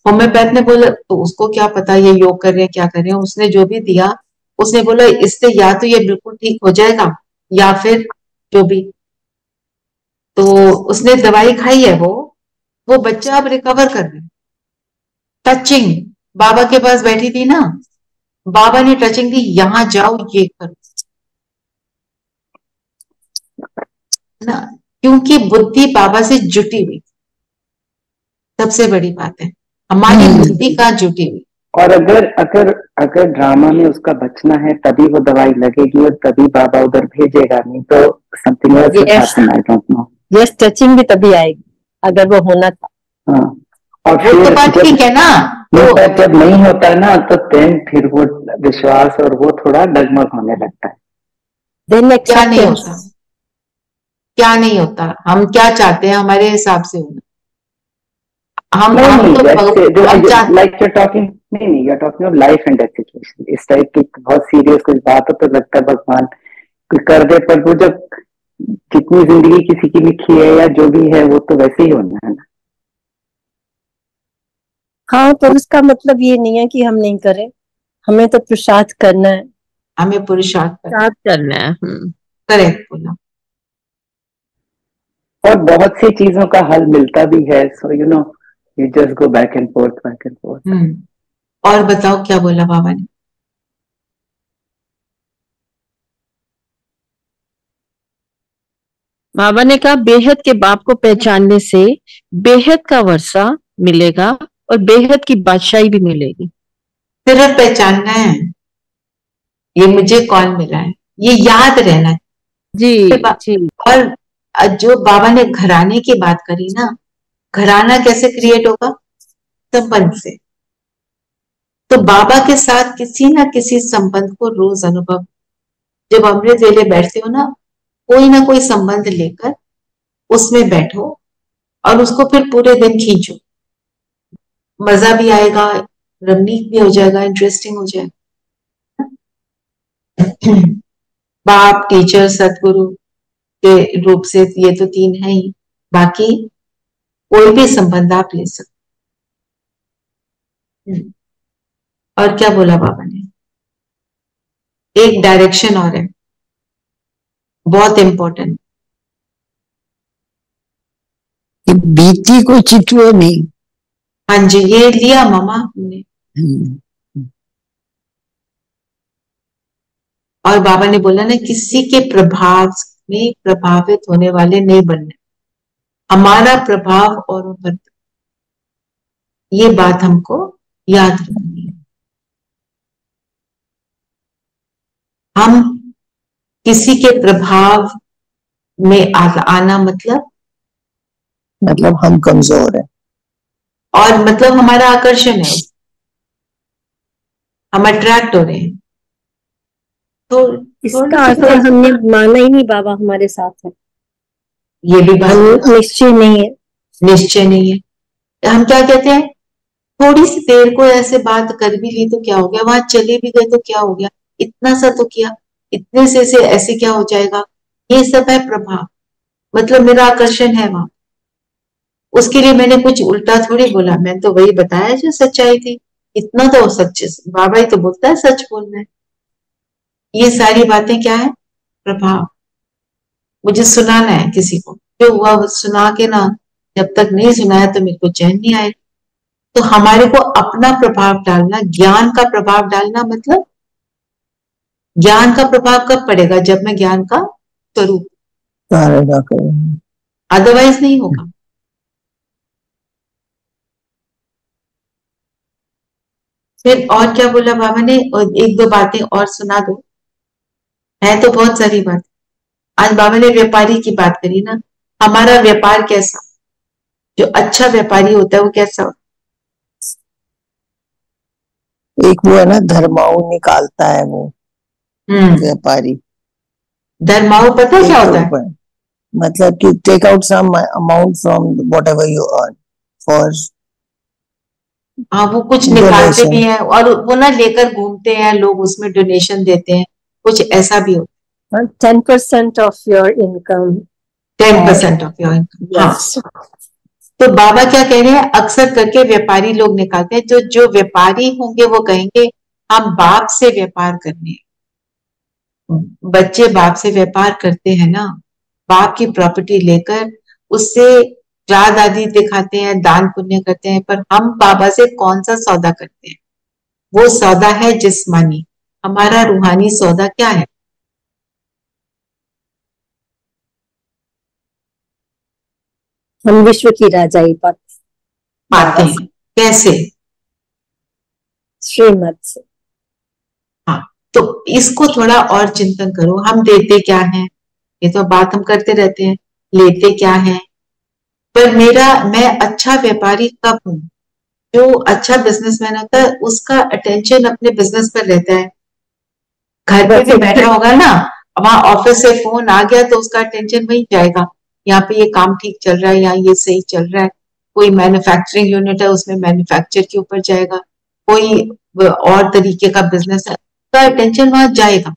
होम्योपैथ ने बोला, तो उसको क्या पता ये योग कर रहे हैं क्या कर रहे हैं, उसने जो भी दिया उसने बोला इससे या तो ये बिल्कुल ठीक हो जाएगा या फिर जो भी। तो उसने दवाई खाई है, वो बच्चा अब रिकवर कर रहा है। टचिंग, बाबा के पास बैठी थी ना, बाबा ने टचिंग दी, यहां जाओ ये करो ना, क्योंकि बुद्धि बाबा से जुटी हुई। सबसे बड़ी बात है हमारी बुद्धि का जुटी हुई। और अगर अगर अगर ड्रामा में उसका बचना है तभी वो दवाई लगेगी और तभी बाबा उधर भेजेगा, नहीं तो something else will happen, I don't know. Yes, touching भी तभी आएगी अगर वो होना था। हाँ, और वो तो बात ठीक है ना, तो जब नहीं होता है ना तो फिर वो विश्वास और वो थोड़ा डगमग होने लगता है। क्या नहीं होता, क्या नहीं होता, हम क्या चाहते हैं हमारे हिसाब से होना। हम लाइक यू टॉकिंग, नहीं you are talking of life and death situation. इस टाइप की बहुत सीरियस कुछ बात हो तो लगता है भगवान कर दे, पर वो जब जितनी जिंदगी किसी की लिखी है या जो भी है वो तो वैसे ही होना है ना। हाँ, तो उसका मतलब ये नहीं है कि हम नहीं करें, हमें तो पुरुषार्थ करना है, हमें पुरुषार्थ करना है। करेक्ट बोला। और बहुत सी चीजों का हल मिलता भी है, so you know you just go back and fourth. और बताओ क्या बोला बाबा ने? बाबा ने कहा बेहद के बाप को पहचानने से बेहद का वर्षा मिलेगा और बेहद की बादशाही भी मिलेगी। सिर्फ पहचानना है ये मुझे कौन मिला है, ये याद रहना है। जी। और जो बाबा ने घराने की बात करी ना, घराना कैसे क्रिएट होगा? संबंध से। तो बाबा के साथ किसी ना किसी संबंध को रोज अनुभव, जब अमृत वेले बैठते हो ना, कोई ना कोई संबंध लेकर उसमें बैठो और उसको फिर पूरे दिन खींचो। मजा भी आएगा, रमणीक भी हो जाएगा, इंटरेस्टिंग हो जाएगा। बाप, टीचर, सतगुरु के रूप से ये तो 3 है ही, बाकी कोई भी संबंध आप ले सकते। और क्या बोला बाबा ने? एक डायरेक्शन और है बहुत इंपॉर्टेंट, बीती को चितवो नहीं। हाँ जी, ये लिया मामा हमने। और बाबा ने बोला ना, किसी के प्रभाव में प्रभावित होने वाले नहीं बनने, हमारा प्रभाव औरों पर, ये बात हमको याद रखनी है। हम किसी के प्रभाव में आना मतलब हम कमजोर हैं, और मतलब हमारा आकर्षण है, हम अट्रैक्ट हो रहे हैं। तो इसका अर्थ हमने माना ही नहीं बाबा हमारे साथ है, ये भी बात निश्चय नहीं है। निश्चय नहीं है। हम क्या कहते हैं, थोड़ी सी देर को ऐसे बात कर भी ली तो क्या हो गया, वहां चले भी गए तो क्या हो गया, इतना सा तो किया, इतने से ऐसे क्या हो जाएगा। ये सब है प्रभाव, मतलब मेरा आकर्षण है वहां। उसके लिए मैंने कुछ उल्टा थोड़ी बोला, मैं तो वही बताया जो सच्चाई थी। इतना तो सच, बाबा ही तो बोलता है सच बोलना है। ये सारी बातें क्या है? प्रभाव। मुझे सुनाना है किसी को, जो हुआ सुना के ना, जब तक नहीं सुनाया तो मेरे को चैन नहीं आए। तो हमारे को अपना प्रभाव डालना, ज्ञान का प्रभाव डालना, मतलब ज्ञान का प्रभाव कब पड़ेगा? जब मैं ज्ञान का स्वरूप, अदरवाइज नहीं होगा। फिर और क्या बोला बाबा ने? और एक दो बातें और सुना दो, है तो बहुत सारी बात। आज बाबा ने व्यापारी की बात करी ना, हमारा व्यापार कैसा, जो अच्छा व्यापारी होता है वो कैसा होता एक वो है ना, धर्माऊ निकालता है वो व्यापारी। धर्माऊ पता क्या होता है? मतलब कि take out some amount from whatever you earn for, हाँ वो कुछ निकालते भी हैं और वो ना लेकर घूमते हैं लोग, उसमें डोनेशन देते हैं, कुछ ऐसा भी होता है। 10% of your income, 10% of your income. हाँ, तो बाबा क्या कह रहे हैं, अक्सर करके व्यापारी लोग निकालते हैं। जो व्यापारी होंगे वो कहेंगे हम बाप से व्यापार करने, बच्चे बाप से व्यापार करते हैं ना, बाप की प्रॉपर्टी लेकर उससे राज आदि दिखाते हैं, दान पुण्य करते हैं, पर हम बाबा से कौन सा सौदा करते हैं? वो सौदा है जिस्मानी। हमारा रूहानी सौदा क्या है? हम विश्व की राजाई पाते हैं। कैसे? श्रीमत से। हाँ, तो इसको थोड़ा और चिंतन करो। हम देते क्या हैं? ये तो बात हम करते रहते हैं, लेते क्या हैं? पर मैं अच्छा व्यापारी कब हूं? जो अच्छा बिजनेसमैन होता है उसका अटेंशन अपने बिजनेस पर रहता है। घर पे भी बैठा होगा ना, वहां ऑफिस से फोन आ गया तो उसका अटेंशन वहीं जाएगा, यहाँ पे ये काम ठीक चल रहा है, यहाँ ये सही चल रहा है। कोई मैन्युफैक्चरिंग यूनिट है उसमें मैन्युफैक्चर के ऊपर जाएगा, कोई और तरीके का बिजनेस है, उसका अटेंशन वहां जाएगा।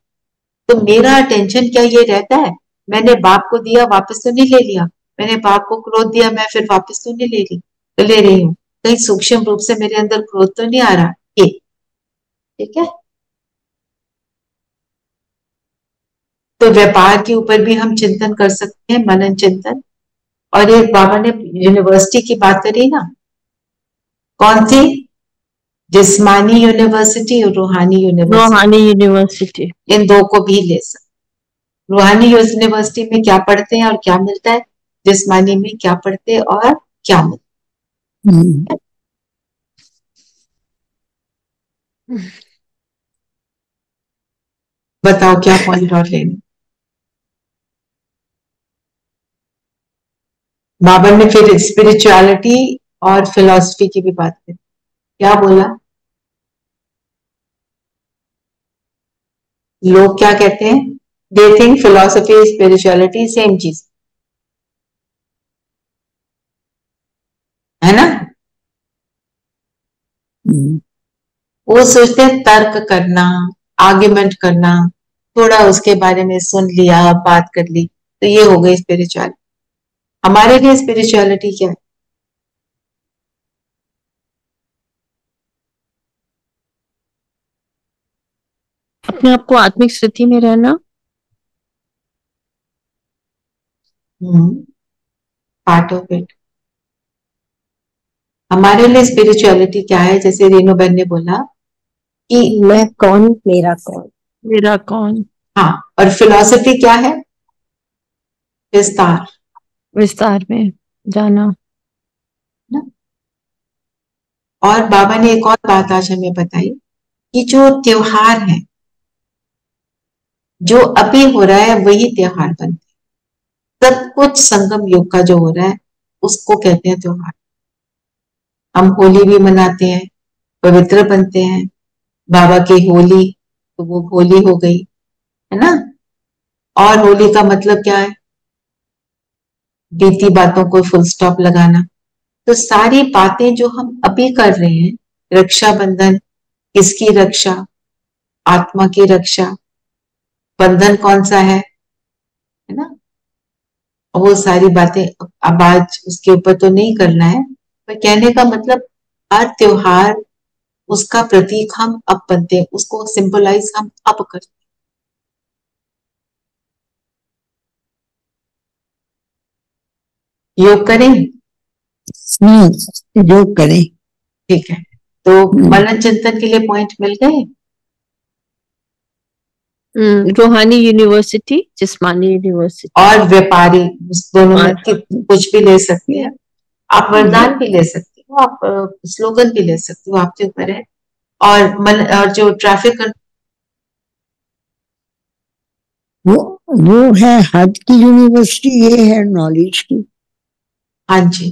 तो मेरा अटेंशन क्या ये रहता है, मैंने बाप को दिया वापस तो नहीं ले लिया, मैंने बाप को क्रोध दिया मैं फिर वापस तो नहीं ले रही हूँ, कहीं सूक्ष्म रूप से मेरे अंदर क्रोध तो नहीं आ रहा? ये ठीक है। तो व्यापार के ऊपर भी हम चिंतन कर सकते हैं, मनन चिंतन। और एक बाबा ने यूनिवर्सिटी की बात करी ना, कौन सी? जिस्मानी यूनिवर्सिटी और रूहानी यूनिवर्सिटी, इन दो को भी ले सकते। रूहानी यूनिवर्सिटी में क्या पढ़ते हैं और क्या मिलता है, जिस्मानी में क्या पढ़ते हैं और क्या मिलता है। बताओ क्या पॉइंट और लेना? बाबा ने फिर स्पिरिचुअलिटी और फिलॉसफी की भी बात की। क्या बोला? लोग क्या कहते हैं, they think philosophy spirituality same चीज है ना। वो सोचते हैं तर्क करना, आर्ग्यूमेंट करना, थोड़ा उसके बारे में सुन लिया, बात कर ली, तो ये हो गई स्पिरिचुअलिटी। हमारे लिए स्पिरिचुअलिटी क्या है? अपने आप को आत्मिक स्थिति में रहना। Part of it. हमारे लिए स्पिरिचुअलिटी क्या है? जैसे रेणु बहन ने बोला कि मैं कौन, मेरा कौन, मेरा कौन। हाँ, और फिलॉसफी क्या है? विस्तार में जाना ना? और बाबा ने एक और बात आज हमें बताई कि जो त्योहार है, जो अभी हो रहा है वही त्योहार बनते, सब कुछ संगम युग का जो हो रहा है उसको कहते हैं त्योहार। हम होली भी मनाते हैं, पवित्र बनते हैं, बाबा की होली, तो वो होली हो गई, है ना। और होली का मतलब क्या है? बीती बातों को फुल स्टॉप लगाना। तो सारी बातें जो हम अभी कर रहे हैं, रक्षाबंधन, किसकी रक्षा? आत्मा की रक्षा। बंधन कौन सा है ना। वो सारी बातें अब आज उसके ऊपर तो नहीं करना है, पर कहने का मतलब हर त्योहार उसका प्रतीक हम अब बनते हैं, उसको सिंबलाइज हम अब करते हैं। योग करें, योग करें। ठीक है, तो मनन चिंतन के लिए पॉइंट मिल गए। रूहानी यूनिवर्सिटी, जिस्मानी यूनिवर्सिटी और व्यापारी, दोनों में कुछ भी ले सकते हैं आप, वरदान भी ले सकते हो आप, स्लोगन भी ले सकते हो, आपके ऊपर है। और जो ट्रैफिक वो है हद की यूनिवर्सिटी, ये है नॉलेज की। हाँ जी,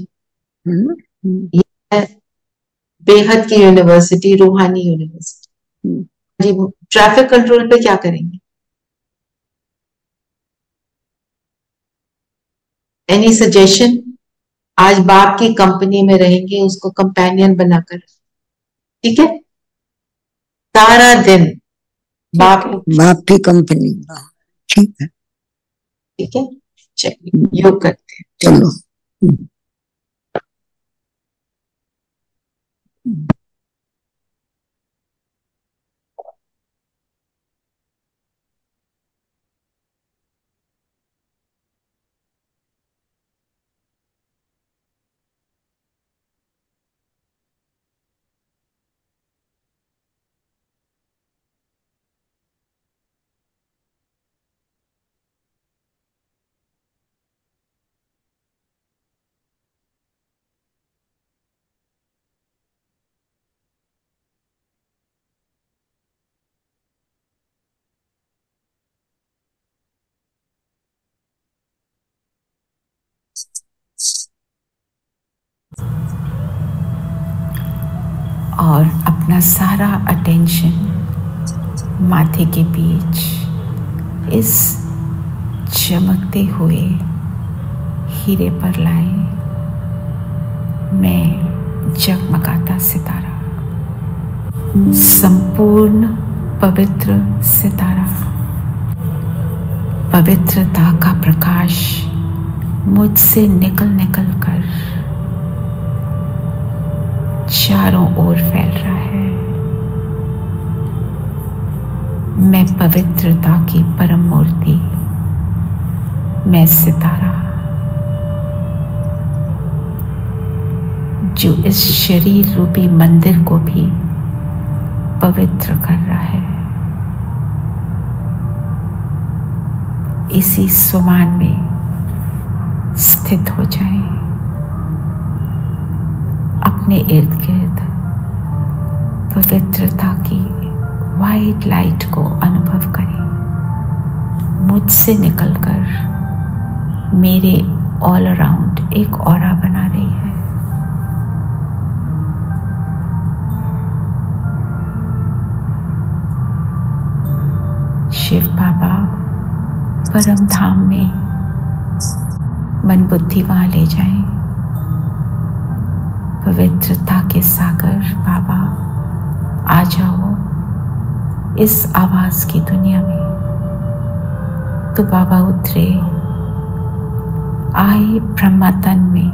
ये है बेहद की यूनिवर्सिटी, रूहानी यूनिवर्सिटी जी। ट्रैफिक कंट्रोल पे क्या करेंगे? Any suggestion? आज बाप की कंपनी में रहेंगे, उसको कंपेनियन बनाकर, ठीक है, सारा दिन बाप की कंपनी, ठीक है, ठीक है। चलिए योग करते हैं, चलो। और अपना सारा अटेंशन माथे के बीच इस चमकते हुए हीरे पर लाएं। मैं जगमगाता सितारा, संपूर्ण पवित्र सितारा, पवित्रता का प्रकाश मुझसे निकल निकल कर चारों ओर फैल रहा है। मैं पवित्रता की परम मूर्ति, मैं सितारा जो इस शरीर रूपी मंदिर को भी पवित्र कर रहा है। इसी सुमान में स्थित हो जाएं, अपने इर्द गिर्द पवित्रता की वाइट लाइट को अनुभव करें, मुझसे निकलकर मेरे ऑल अराउंड एक ऑरा बना रही है। शिव बाबा परम धाम में मन बुद्धि वहां ले जाएं। पवित्रता के सागर बाबा आ जाओ इस आवाज की दुनिया में। तो बाबा उतरे, आए ब्रह्मा तन में,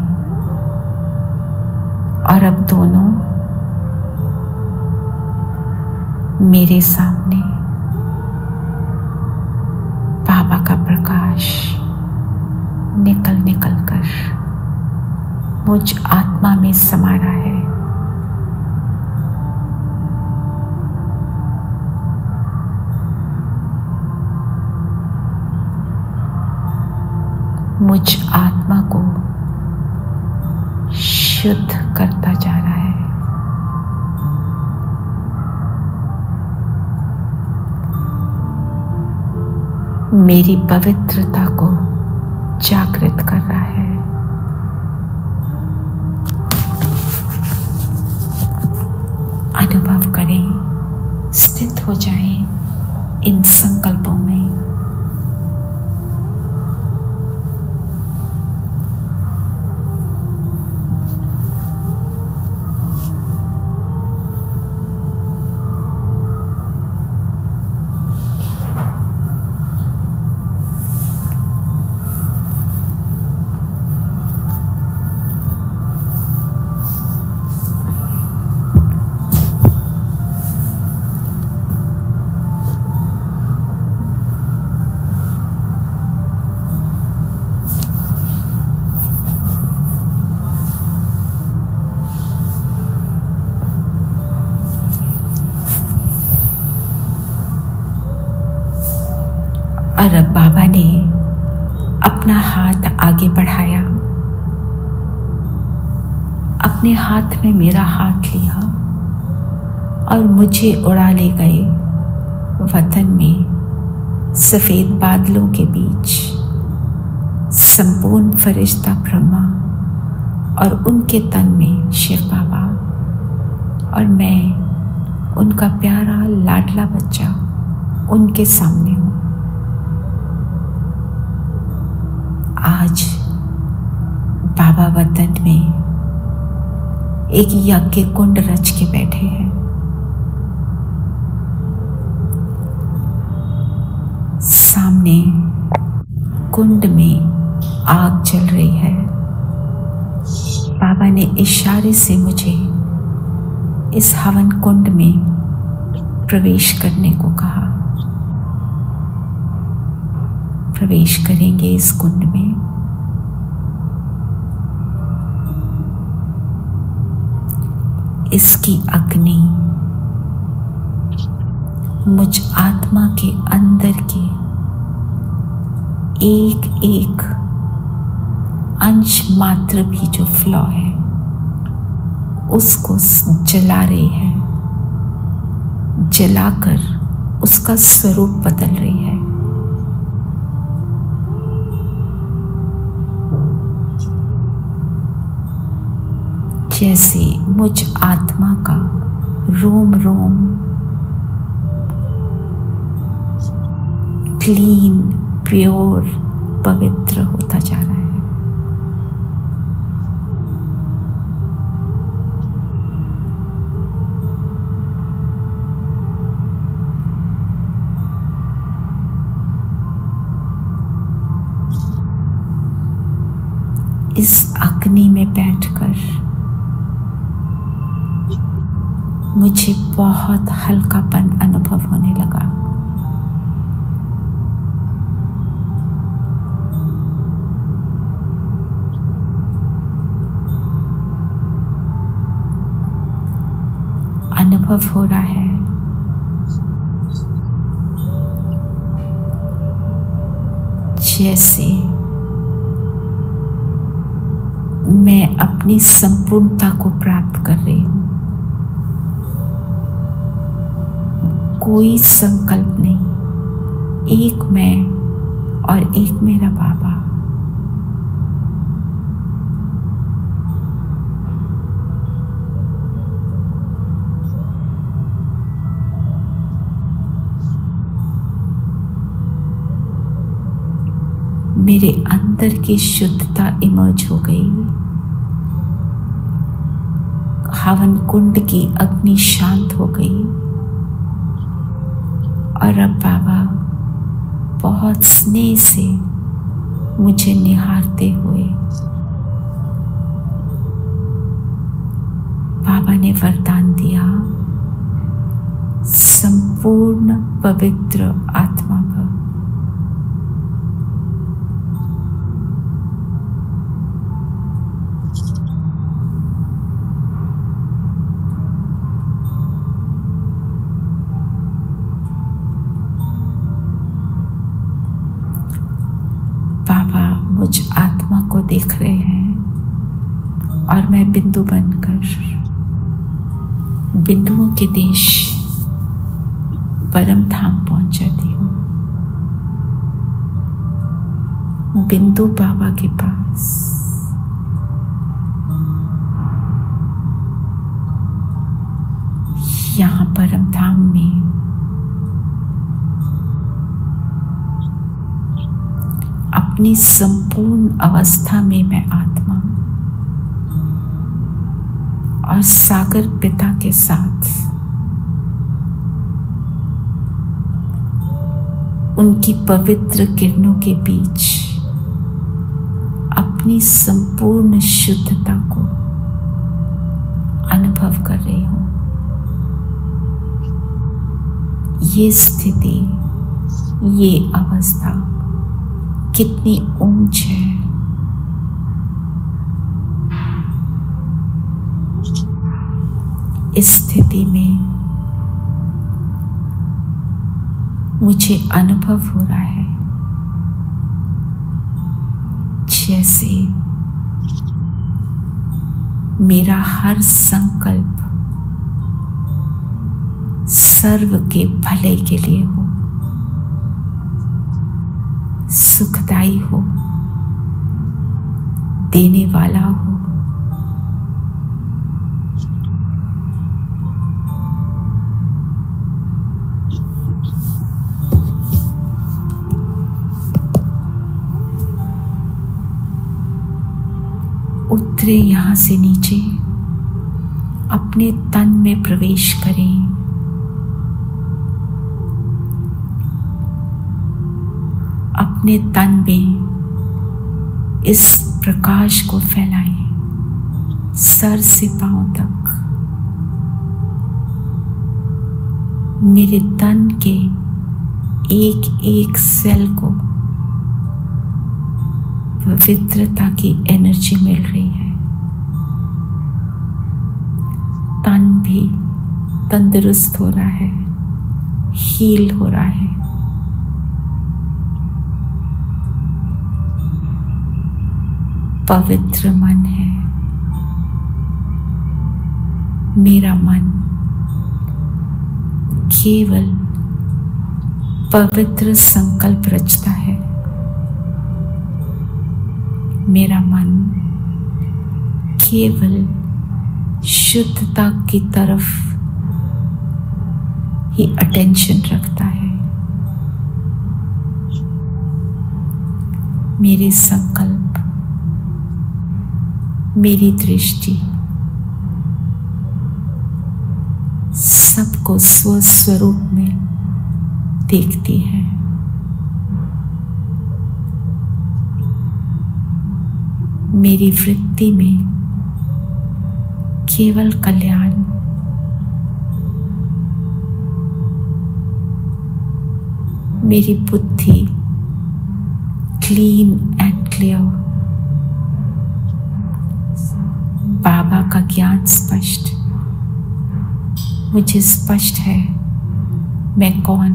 और अब दोनों मेरे सामने बाबा का प्रकाश निकल निकल कर मुझ आत्मा में समा रहा है। मुझ आत्मा को शुद्ध करता जा रहा है। मेरी पवित्रता को जागृत कर रहा है। अनुभव करें, स्थित हो जाएं इन संकल्पों में। और अब बाबा ने अपना हाथ आगे बढ़ाया, अपने हाथ में मेरा हाथ लिया और मुझे उड़ा ले गए वतन में सफेद बादलों के बीच। संपूर्ण फरिश्ता ब्रह्मा और उनके तन में शिव बाबा और मैं उनका प्यारा लाडला बच्चा उनके सामने हूँ। आज बाबा वतन में एक यज्ञ कुंड रच के बैठे हैं। सामने कुंड में आग जल रही है। बाबा ने इशारे से मुझे इस हवन कुंड में प्रवेश करने को कहा। प्रवेश करेंगे इस कुंड में। इसकी अग्नि मुझ आत्मा के अंदर के एक एक अंश मात्र भी जो फ्लॉ है उसको जला रही है, जलाकर उसका स्वरूप बदल रही है। जैसे मुझ आत्मा का रोम रोम क्लीन, प्योर, पवित्र होता जा रहा है। इस अग्नि में बैठकर मुझे बहुत हल्कापन अनुभव होने लगा। अनुभव हो रहा है जैसे मैं अपनी संपूर्णता को प्राप्त कर रही हूं। कोई संकल्प नहीं, एक मैं और एक मेरा बाबा। मेरे अंदर की शुद्धता इमर्ज हो गई। हवन कुंड की अग्नि शांत हो गई और अब बाबा बहुत स्नेह से मुझे निहारते हुए बाबा ने वरदान दिया, संपूर्ण पवित्र आत्मा भव। मुझ आत्मा को देख रहे हैं और मैं बिंदु बनकर बिंदुओं के देश परम धाम पहुंच जाती हूँ। बिंदु बाबा के पास यहाँ परम धाम में अपनी संपूर्ण अवस्था में मैं आत्मा और सागर पिता के साथ उनकी पवित्र किरणों के बीच अपनी संपूर्ण शुद्धता को अनुभव कर रही हूं। ये स्थिति, ये अवस्था कितनी ऊंच है। इस स्थिति में मुझे अनुभव हो रहा है जैसे मेरा हर संकल्प सर्व के भले के लिए हो, सुखदायी हो, देने वाला हो। उतरे यहां से नीचे, अपने तन में प्रवेश करें। अपने तन में इस प्रकाश को फैलाएं, सर से पांव तक। मेरे तन के एक एक सेल को पवित्रता की एनर्जी मिल रही है। तन भी तंदुरुस्त हो रहा है, हील हो रहा है। पवित्र मन है मेरा मन, केवल पवित्र संकल्प रचता है। मेरा मन केवल शुद्धता की तरफ ही अटेंशन रखता है। मेरे संकल्प, मेरी दृष्टि सबको स्वस्वरूप में देखती है। मेरी वृत्ति में केवल कल्याण। मेरी बुद्धि क्लीन एंड क्लियर। बाबा का ज्ञान स्पष्ट, मुझे स्पष्ट है मैं कौन,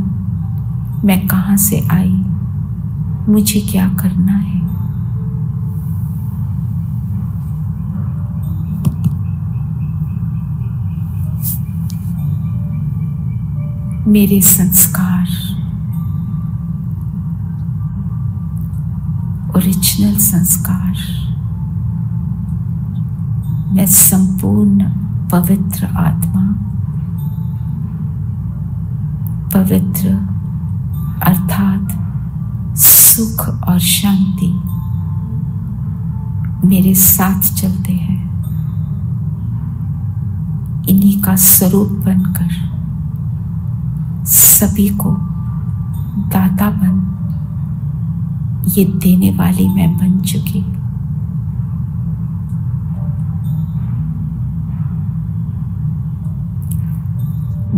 मैं कहां से आई, मुझे क्या करना है। मेरे संस्कार ओरिजिनल संस्कार, मैं संपूर्ण पवित्र आत्मा, पवित्र अर्थात सुख और शांति मेरे साथ चलते हैं। इन्हीं का स्वरूप बनकर सभी को दाता बन, ये देने वाली मैं बन चुकी।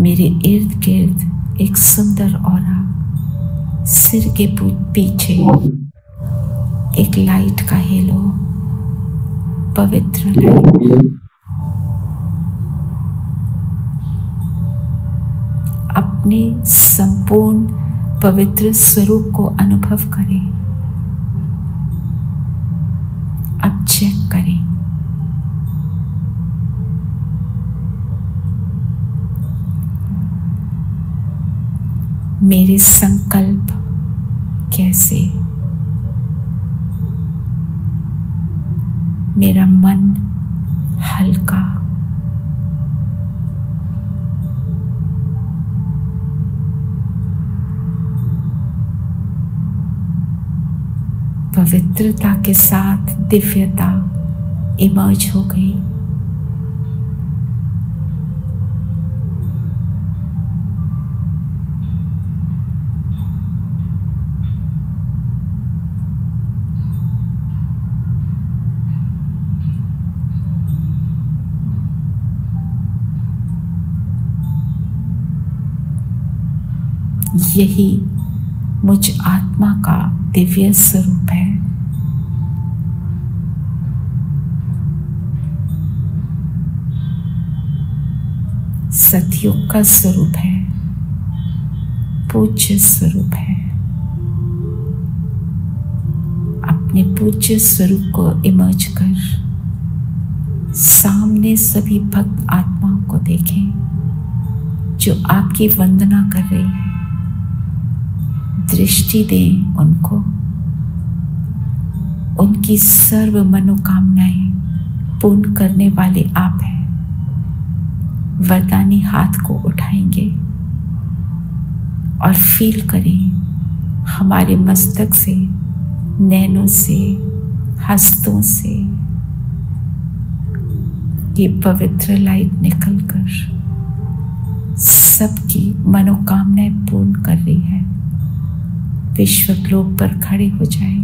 मेरे इर्द गिर्द एक सुंदर औरा, सिर के पीछे एक लाइट का हेलो, पवित्र लाइट। अपने संपूर्ण पवित्र स्वरूप को अनुभव करें। अब चेक करें, मेरे संकल्प कैसे, मेरा मन हल्का, पवित्रता के साथ दिव्यता इमर्ज हो गई। यही मुझ आत्मा का दिव्य स्वरूप है। सतयुग का स्वरूप है, पूज्य स्वरूप है। अब अपने पूज्य स्वरूप को इमर्ज कर सामने सभी भक्त आत्माओं को देखें जो आपकी वंदना कर रही है। दृष्टि दें उनको, उनकी सर्व मनोकामनाएं पूर्ण करने वाले आप हैं। वरदानी हाथ को उठाएंगे और फील करें हमारे मस्तक से, नैनों से, हस्तों से ये पवित्र लाइट निकलकर सबकी मनोकामनाएं पूर्ण कर रही है। विश्व ग्लोब पर खड़े हो जाए।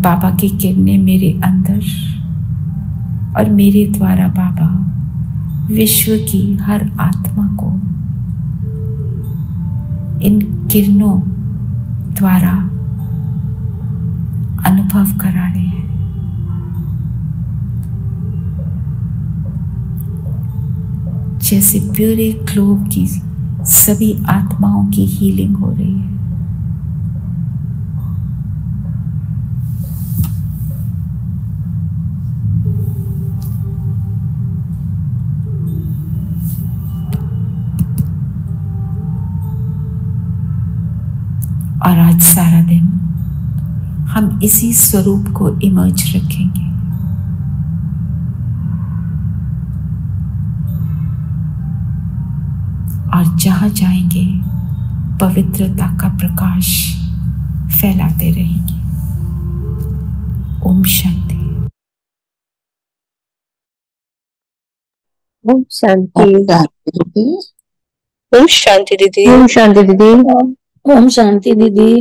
बाबा की किरणें मेरे अंदर और मेरे द्वारा बाबा विश्व की हर आत्मा को इन किरणों द्वारा अनुभव करा रहे हैं। जैसे पूरे ग्लोब की सभी आत्माओं की हीलिंग हो रही है। और आज सारा दिन हम इसी स्वरूप को इमर्ज रखेंगे। और जहां जाएंगे पवित्रता का प्रकाश फैलाते रहेंगे। ओम शांति। ओम शांति। ओम शांति दीदी। ओम शांति दीदी। ओम शांति दीदी।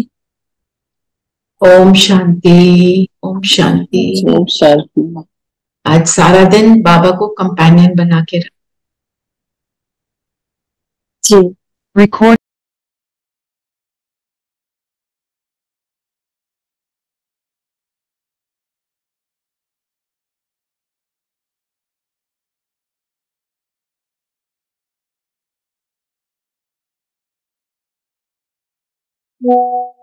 ओम शांति। ओम शांति। ओम शांति। आज सारा दिन बाबा को कंपेनियन बना के रख। जी। Record Yeah.